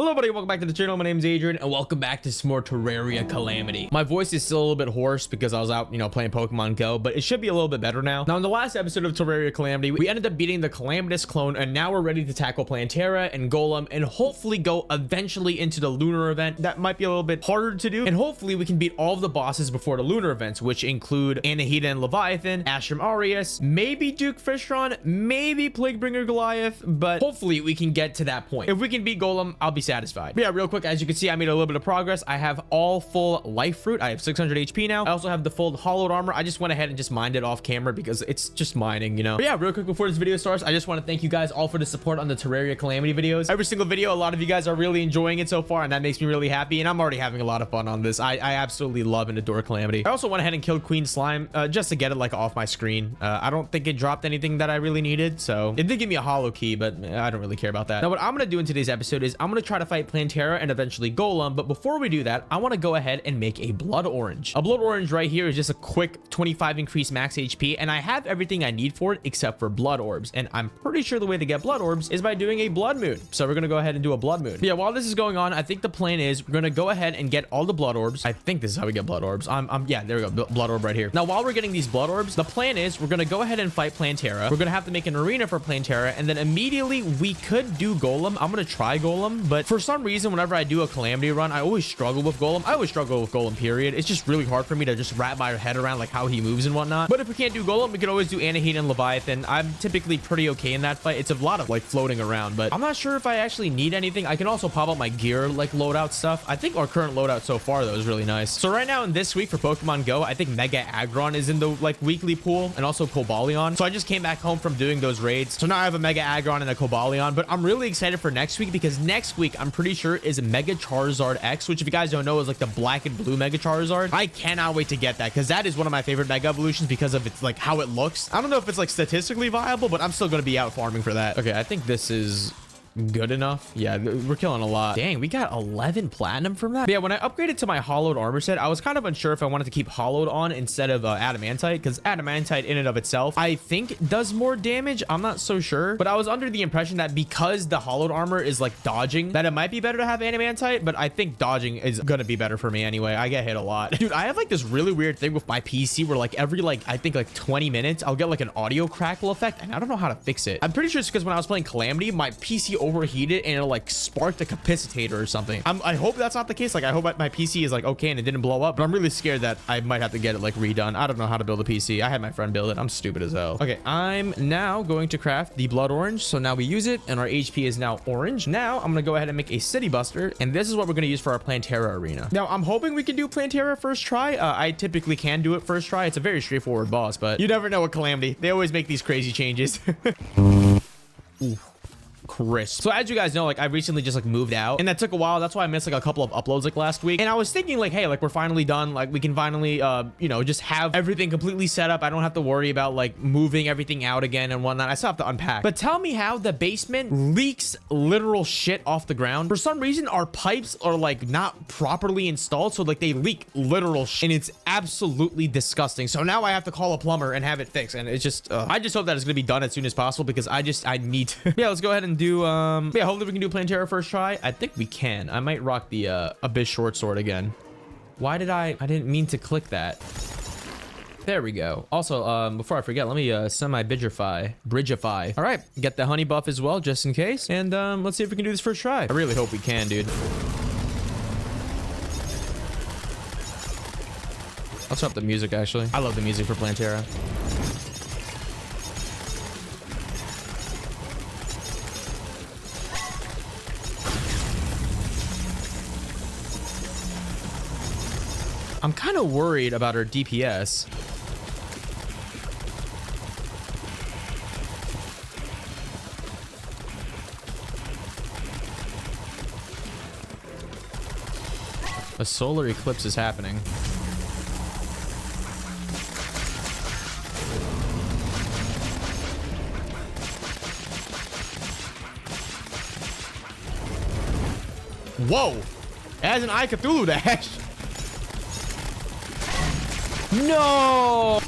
Hello everybody, welcome back to the channel. My name is Adrian and welcome back to some more Terraria Calamity. My voice is still a little bit hoarse because I was out, playing Pokemon Go, but it should be a little bit better now. Now, in the last episode of Terraria Calamity, we ended up beating the Calamitous clone, and now we're ready to tackle Plantera and Golem and hopefully go eventually into the lunar event. That might be a little bit harder to do, and hopefully we can beat all of the bosses before the lunar events, which include Anahita and Leviathan, Ashram Arius, maybe Duke Fishron, maybe Plaguebringer Goliath, but hopefully we can get to that point. If we can beat Golem, I'll be satisfied. But yeah, real quick, as you can see, I made a little bit of progress. I have all full life fruit. I have 600 HP now. I also have the full hollowed armor. I just went ahead and just mined it off camera because it's just mining, But yeah, real quick before this video starts, I just want to thank you guys all for the support on the Terraria Calamity videos. Every single video, a lot of you guys are really enjoying it so far, and that makes me really happy, and I'm already having a lot of fun on this. I absolutely love and adore Calamity. I also went ahead and killed Queen Slime just to get it like off my screen. I don't think it dropped anything that I really needed, so it did give me a hollow key, but I don't really care about that. Now, what I'm going to do in today's episode is I'm going to try to fight Plantera and eventually Golem, but before we do that, I want to go ahead and make a blood orange. A blood orange right here is just a quick 25 increased max HP, and I have everything I need for it except for blood orbs, and I'm pretty sure the way to get blood orbs is by doing a blood moon. So we're gonna go ahead and do a blood moon. But yeah, while this is going on, I think the plan is we're gonna go ahead and get all the blood orbs. I think this is how we get blood orbs. Yeah, there we go, blood orb right here. Now, while we're getting these blood orbs, the plan is we're gonna go ahead and fight Plantera. We're gonna have to make an arena for Plantera, and then immediately we could do Golem. I'm gonna try Golem, but for some reason, whenever I do a Calamity run, I always struggle with Golem. I always struggle with Golem, period. It's just really hard for me to just wrap my head around like how he moves and whatnot. But if we can't do Golem, we can always do Anahita and Leviathan. I'm typically pretty okay in that fight. It's a lot of like floating around, but I'm not sure if I actually need anything. I can also pop up my gear like loadout stuff. I think our current loadout so far though is really nice. So right now in this week for Pokemon Go, I think Mega Aggron is in the like weekly pool, and also Cobalion. So I just came back home from doing those raids. So now I have a Mega Aggron and a Cobalion, but I'm really excited for next week because next week I'm pretty sure is Mega Charizard X, which if you guys don't know is like the black and blue Mega Charizard. I cannot wait to get that because that is one of my favorite Mega Evolutions because of its like how it looks. I don't know if it's like statistically viable, but I'm still going to be out farming for that. Okay, I think this is good enough. Yeah, we're killing a lot. Dang, we got 11 platinum from that. But yeah, when I upgraded to my hollowed armor set, I was kind of unsure if I wanted to keep hollowed on instead of adamantite, because adamantite in and of itself I think does more damage. I'm not so sure, but I was under the impression that because the hollowed armor is like dodging, that it might be better to have adamantite, but I think dodging is gonna be better for me anyway. I get hit a lot. Dude, I have like this really weird thing with my PC where like every I think like 20 minutes I'll get like an audio crackle effect, and I don't know how to fix it. I'm pretty sure it's because when I was playing Calamity, my PC overheated and it'll like spark the capacitator or something. I hope that's not the case. Like I hope my PC is like okay and it didn't blow up, but I'm really scared that I might have to get it like redone. I don't know how to build a PC. I had my friend build it. I'm stupid as hell. Okay, I'm now going to craft the blood orange. So now we use it and our HP is now orange. Now I'm gonna go ahead and make a city buster, and this is what we're gonna use for our Plantera arena. Now I'm hoping we can do Plantera first try. I typically can do it first try. It's a very straightforward boss, but you never know with Calamity. They always make these crazy changes. Ooh. Crisp. So as you guys know, like I recently just like moved out, and that took a while. That's why I missed like a couple of uploads like last week, and I was thinking like, hey, like we're finally done, like we can finally just have everything completely set up. I don't have to worry about like moving everything out again and whatnot. I still have to unpack. But tell me how the basement leaks literal shit off the ground. For some reason our pipes are like not properly installed, so like they leak literal shit, and it's absolutely disgusting. So now I have to call a plumber and have it fixed, and it's just I just hope that it's gonna be done as soon as possible because I need to. Yeah, let's go ahead and do yeah, hopefully we can do Plantera first try. I think we can. I might rock the Abyss short sword again. Why did I didn't mean to click that. There we go. Also, before I forget, let me bridgeify. All right, get the honey buff as well just in case, and let's see if we can do this first try. I really hope we can, dude. I'll turn up the music actually. I love the music for Plantera. I'm kind of worried about our DPS. A solar eclipse is happening. Whoa! It has an Eye Cthulhu dash. No!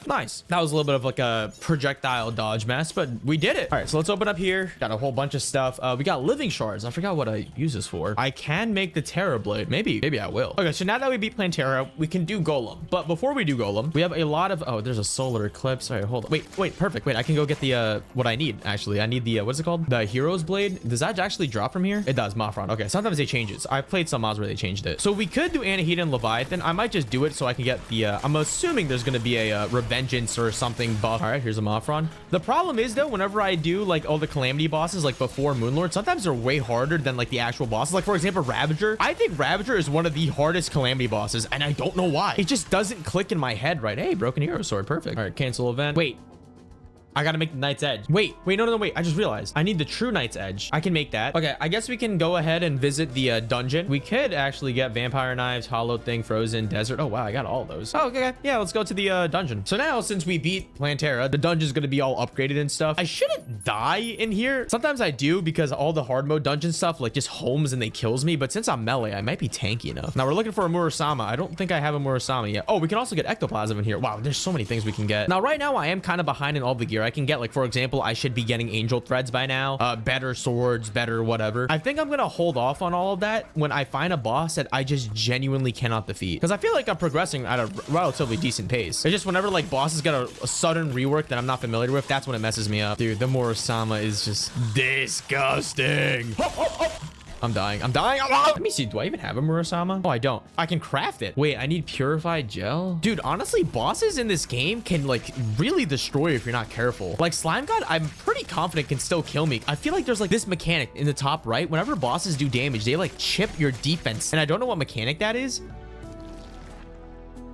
Nice. That was a little bit of like a projectile dodge mess, but we did it. All right, so let's open up here. Got a whole bunch of stuff. We got living shards. I forgot what I use this for. I can make the Terra blade. Maybe I will. Okay, so now that we beat Plantera, we can do Golem. But before we do Golem, we have a lot of, oh, there's a solar eclipse. All right, hold on. Wait, perfect. Wait, I can go get the, what I need, actually. I need the, what's it called? The Hero's Blade. Does that actually drop from here? It does, Mothron. Okay, sometimes they change it. I've played some mods where they changed it. So we could do Anahita and Leviathan. I might just do it so I can get the, I'm assuming there's going to be a Revengeance or something buff. All right, here's a Mothron. The problem is, though, whenever I do, like, all the Calamity bosses, like, before Moonlord, sometimes they're way harder than, like, the actual bosses. Like, for example, Ravager. I think Ravager is one of the hardest Calamity bosses, and I don't know why. It just doesn't click in my head right. Hey, Broken Hero Sword. Perfect. All right, cancel event. Wait. I gotta make the Knight's Edge. Wait, no, wait. I just realized I need the true Knight's Edge. I can make that. Okay, I guess we can go ahead and visit the dungeon. We could actually get Vampire Knives, Hollow Thing, Frozen, Desert. Oh, wow, I got all those. Oh, okay. Yeah, let's go to the dungeon. So now, since we beat Plantera, the dungeon's gonna be all upgraded and stuff. I shouldn't die in here. Sometimes I do because all the hard mode dungeon stuff, like, just homes and they kills me. But since I'm melee, I might be tanky enough. Now, we're looking for a Murasama. I don't think I have a Murasama yet. Oh, we can also get Ectoplasm in here. Wow, there's so many things we can get. Now, right now, I am kind of behind in all the gear. I can get, like, for example, I should be getting angel threads by now, better swords, better whatever. I think I'm gonna hold off on all of that when I find a boss that I just genuinely cannot defeat, because I feel like I'm progressing at a relatively decent pace. It's just whenever like bosses get a sudden rework that I'm not familiar with, that's when it messes me up. Dude, the Murasama is just disgusting. I'm dying. Let me see. Do I even have a Murasama? Oh, I don't. I can craft it. Wait, I need purified gel. Dude, honestly, bosses in this game can like really destroy you if you're not careful. Like Slime God, I'm pretty confident can still kill me. I feel like there's like this mechanic in the top right. Whenever bosses do damage, they like chip your defense. And I don't know what mechanic that is.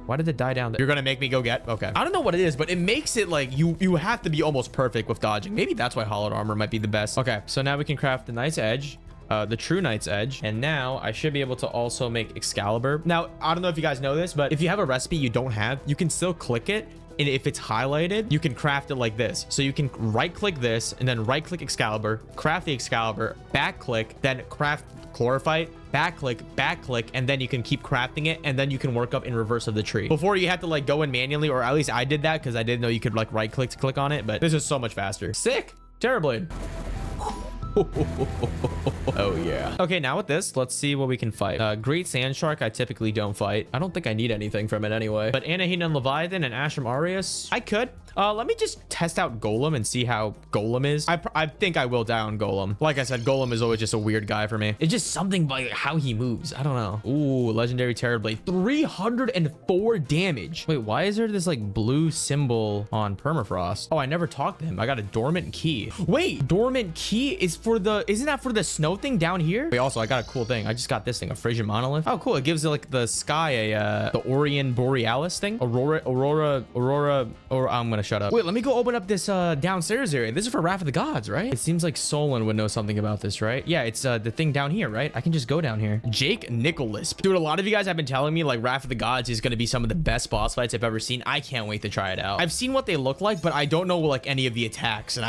Why did it die down there? You're gonna make me go get? Okay. I don't know what it is, but it makes it like you have to be almost perfect with dodging. Maybe that's why hollowed armor might be the best. Okay, so now we can craft the Knight's Edge. The true Knight's Edge, and now I should be able to also make Excalibur. Now, I don't know if you guys know this, but if you have a recipe you don't have, you can still click it, and if it's highlighted, you can craft it like this. So you can right click this, and then right click Excalibur, craft the Excalibur, back click, then craft Chlorophyte, back click, and then you can keep crafting it, and then you can work up in reverse of the tree. Before you had to like go in manually, or at least I did that because I didn't know you could like right click to click on it, but this is so much faster. Sick. Terrorblade. Oh yeah. Okay, now with this, let's see what we can fight. Great Sand Shark I typically don't fight. I don't think I need anything from it anyway, but Anahita and Leviathan and Ashram Arius I could. Let me just test out Golem and see how Golem is. I think I will die on Golem. Like I said, Golem is always just a weird guy for me. It's just something by how he moves. I don't know. Ooh, Legendary Terrorblade. 304 damage. Wait, why is there this like blue symbol on permafrost? Oh, I never talked to him. I got a dormant key. Wait, dormant key is for the, isn't that for the snow thing down here? Wait, also I got a cool thing. I just got this thing, a Frisian monolith. Oh, cool. It gives like the sky a the Orient Borealis thing. Aurora, or I'm gonna shut up. Wait, let me go open up this downstairs area. This is for Wrath of the Gods, right? It seems like Solon would know something about this, right? Yeah, it's the thing down here, right? I can just go down here. Jake Nicholas. Dude, a lot of you guys have been telling me like Wrath of the Gods is gonna be some of the best boss fights I've ever seen. I can't wait to try it out. I've seen what they look like, but I don't know like any of the attacks, and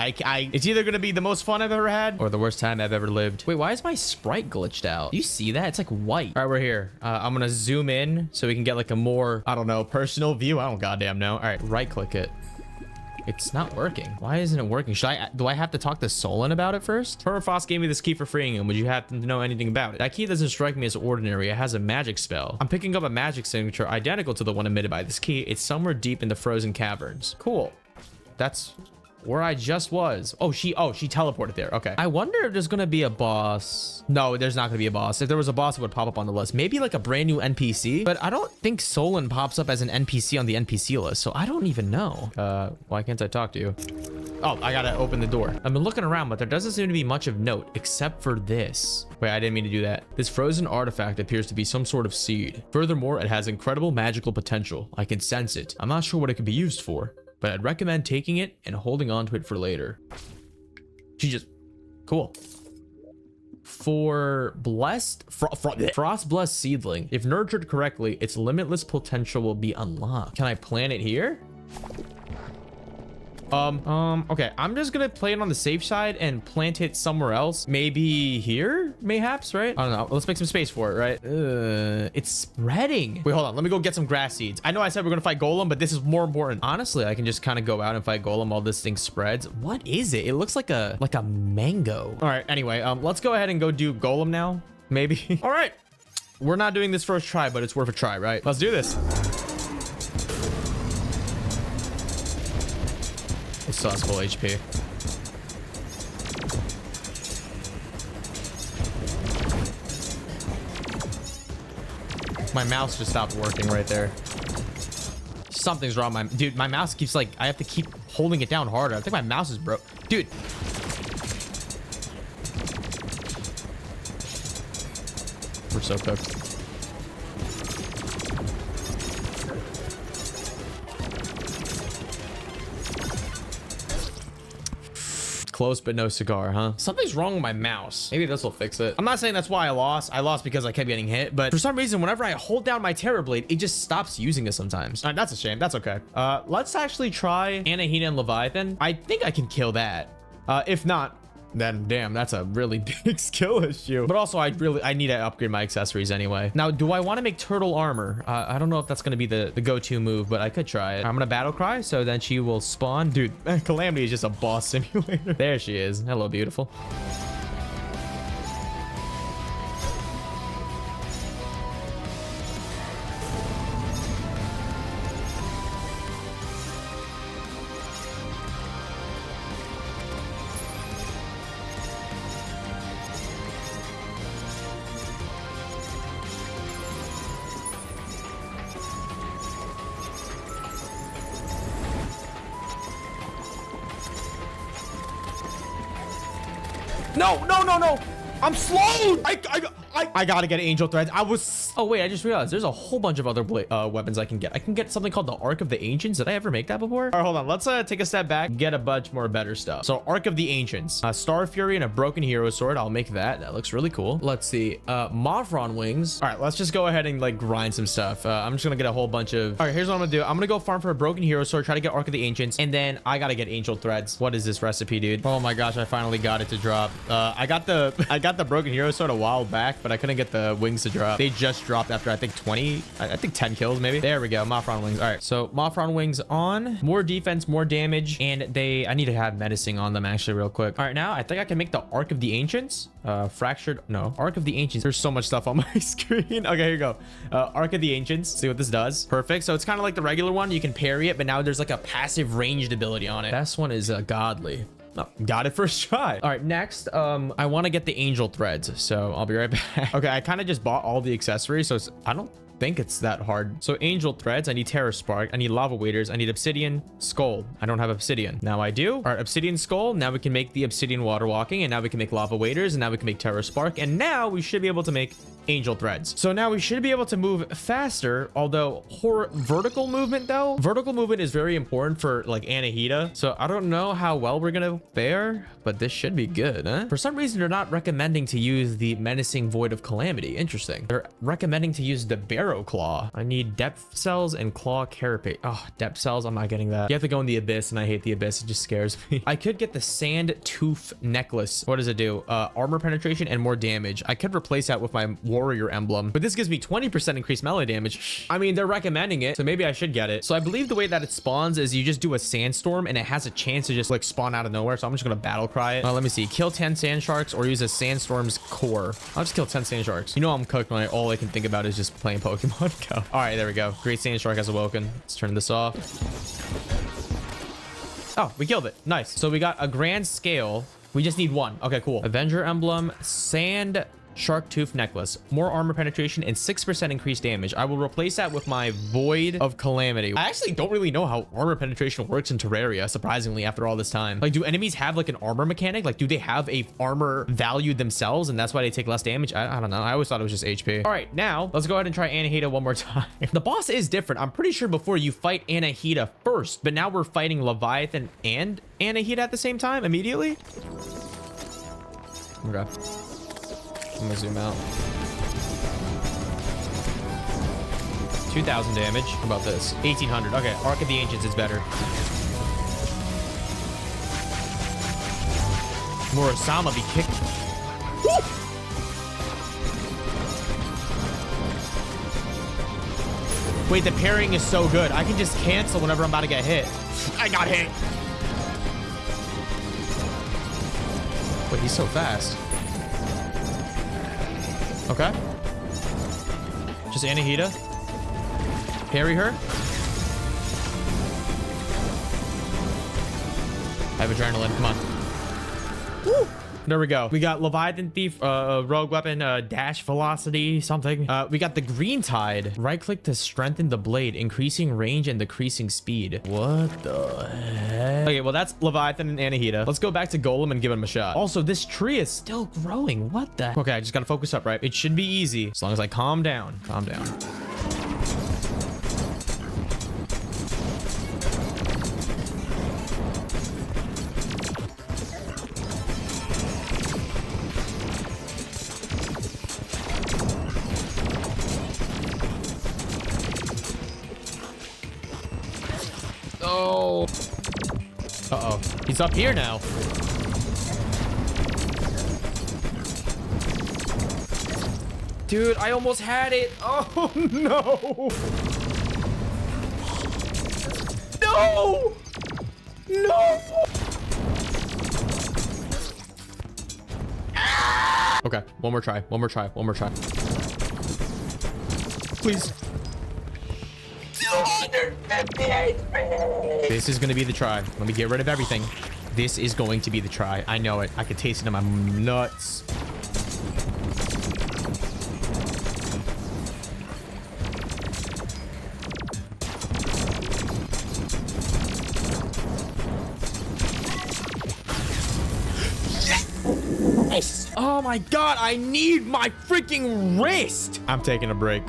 it's either gonna be the most fun I've ever had or the worst time I've ever lived. Wait, why is my sprite glitched out? Do you see that? It's like white. All right, we're here. I'm gonna zoom in so we can get like a more, I don't know, personal view. I don't goddamn know. All right, right click it. It's not working. Why isn't it working? Do I have to talk to Solon about it first? Permafrost gave me this key for freeing him. Would you happen to know anything about it? That key doesn't strike me as ordinary. It has a magic spell. I'm picking up a magic signature identical to the one emitted by this key. It's somewhere deep in the frozen caverns. Cool. That's where I just was. Oh, she teleported there. Okay. I wonder if there's gonna be a boss. No, there's not gonna be a boss. If there was a boss, it would pop up on the list. Maybe like a brand new NPC, but I don't think Solon pops up as an NPC on the NPC list, so I don't even know. Why can't I talk to you? Oh, I gotta open the door. I've been looking around, but there doesn't seem to be much of note except for this. Wait, I didn't mean to do that. This frozen artifact appears to be some sort of seed. Furthermore, it has incredible magical potential. I can sense it. I'm not sure what it could be used for, but I'd recommend taking it and holding on to it for later. Cool. For blessed, frost blessed seedling. If nurtured correctly, its limitless potential will be unlocked. Can I plant it here? Okay, I'm just gonna play it on the safe side and plant it somewhere else. Maybe here, mayhaps, right? I don't know. Let's make some space for it, right? It's spreading. Wait, hold on. Let me go get some grass seeds. I know I said we're gonna fight Golem, but this is more important. Honestly, I can just kind of go out and fight Golem while this thing spreads. What is it? It looks like a mango. All right, anyway, let's go ahead and go do Golem now, maybe. All right. We're not doing this first try, but it's worth a try, right? Let's do this. It still has full HP. My mouse just stopped working right there. Something's wrong. Dude, my mouse keeps like, I have to keep holding it down harder. I think my mouse is broke. Dude. We're so cooked. Close but no cigar, huh? Something's wrong with my mouse. Maybe this will fix it. I'm not saying that's why I lost. I lost because I kept getting hit, but for some reason, whenever I hold down my Terror Blade, it just stops using it sometimes. All right, that's a shame. That's okay. Let's actually try Anahita and Leviathan. I think I can kill that. If not, then damn, that's a really big skill issue. But also, I need to upgrade my accessories anyway. Now, do I want to make turtle armor? I don't know if that's going to be the go-to move, but I could try it. I'm going to battle cry, so then she will spawn. Dude, Calamity is just a boss simulator. There she is. Hello, beautiful. No, no, no, no. I'm slowed. I gotta get angel threads. Oh wait, I just realized there's a whole bunch of other weapons I can get. I can get something called the Arc of the Ancients. Did I ever make that before? All right, hold on. Let's take a step back, get a bunch more better stuff. So Arc of the Ancients, Star Fury and a broken hero sword. I'll make that. That looks really cool. Let's see. Mothron wings. All right, let's just go ahead and like grind some stuff. I'm just gonna get a whole bunch of. All right, here's what I'm gonna do. I'm gonna go farm for a broken hero sword, try to get Arc of the Ancients, and then I gotta get angel threads. What is this recipe, dude? Oh my gosh, I finally got it to drop. I got the broken hero sword a while back, but I couldn't get the wings to drop. They just dropped after I think 10 kills maybe. There we go. Mothron wings. All right, so Mothron wings on. More defense, more damage, and I need to have menacing on them actually real quick. All right, now I think I can make the Arc of the Ancients. Arc of the Ancients. There's so much stuff on my screen. Okay, here you go. Arc of the Ancients. See what this does. Perfect. So it's kind of like the regular one. You can parry it, but now there's like a passive ranged ability on it. This one is godly. Oh, got it first try. All right, next, I want to get the angel threads, so I'll be right back. Okay, I kind of just bought all the accessories, so I don't think it's that hard. So angel threads, I need terror spark, I need lava waders, I need obsidian skull. I don't have obsidian. Now I do. All right, obsidian skull. Now we can make the obsidian water walking, and now we can make lava waders, and now we can make terror spark, and now we should be able to make angel threads. So now we should be able to move faster, although vertical movement though, vertical movement is very important for like Anahita. So I don't know how well we're gonna fare, but this should be good, huh? For some reason, they're not recommending to use the menacing void of calamity. Interesting. They're recommending to use the barrow claw. I need depth cells and claw carapace. Oh, depth cells, I'm not getting that. You have to go in the abyss, and I hate the abyss. It just scares me. I could get the sand tooth necklace. What does it do? Armor penetration and more damage. I could replace that with my warrior emblem, but this gives me 20% increased melee damage. I mean, they're recommending it, so maybe I should get it. So I believe the way that it spawns is you just do a sandstorm, and it has a chance to just like spawn out of nowhere. So I'm just gonna battle cry it. Let me see. Kill 10 sand sharks or use a sandstorm's core. I'll just kill 10 sand sharks. You know I'm cooked when all I can think about is just playing Pokemon Go. All right, there we go. Great sand shark has awoken. Let's turn this off. Oh, we killed it. Nice. So we got a grand scale. We just need one. Okay, cool. Avenger emblem, sand shark tooth necklace, more armor penetration, and 6% increased damage. I will replace that with my void of calamity. I actually don't really know how armor penetration works in Terraria, surprisingly, after all this time. Like, do enemies have like an armor mechanic? Like, do they have a armor value themselves, and that's why they take less damage? I don't know. I always thought it was just HP. All right, now let's go ahead and try Anahita one more time. The boss is different. I'm pretty sure before you fight Anahita first, but now we're fighting Leviathan and Anahita at the same time immediately. Okay. I'm gonna zoom out. 2,000 damage. How about this? 1,800. Okay, Arc of the Ancients is better. Murasama be kicked. Woo! Wait, the parrying is so good. I can just cancel whenever I'm about to get hit. I got hit. Wait, he's so fast. Okay. Just Anahita. Parry her. I have adrenaline. Come on. Woo! There we go. We got Leviathan Thief, rogue weapon, dash velocity, something. We got the green tide. Right click to strengthen the blade, increasing range and decreasing speed. What the heck? Okay, well, that's Leviathan and Anahita. Let's go back to Golem and give him a shot. Also, this tree is still growing. What the? Okay, I just gotta focus up, right? It should be easy as long as I calm down. Calm down. Oh. Uh-oh. He's up here now. Dude, I almost had it. Oh, no. No. No. Okay, one more try. One more try. One more try. Please. 258 HP. This is going to be the try. Let me get rid of everything. This is going to be the try. I know it. I can taste it in my nuts. Oh my god, I need my freaking wrist. I'm taking a break.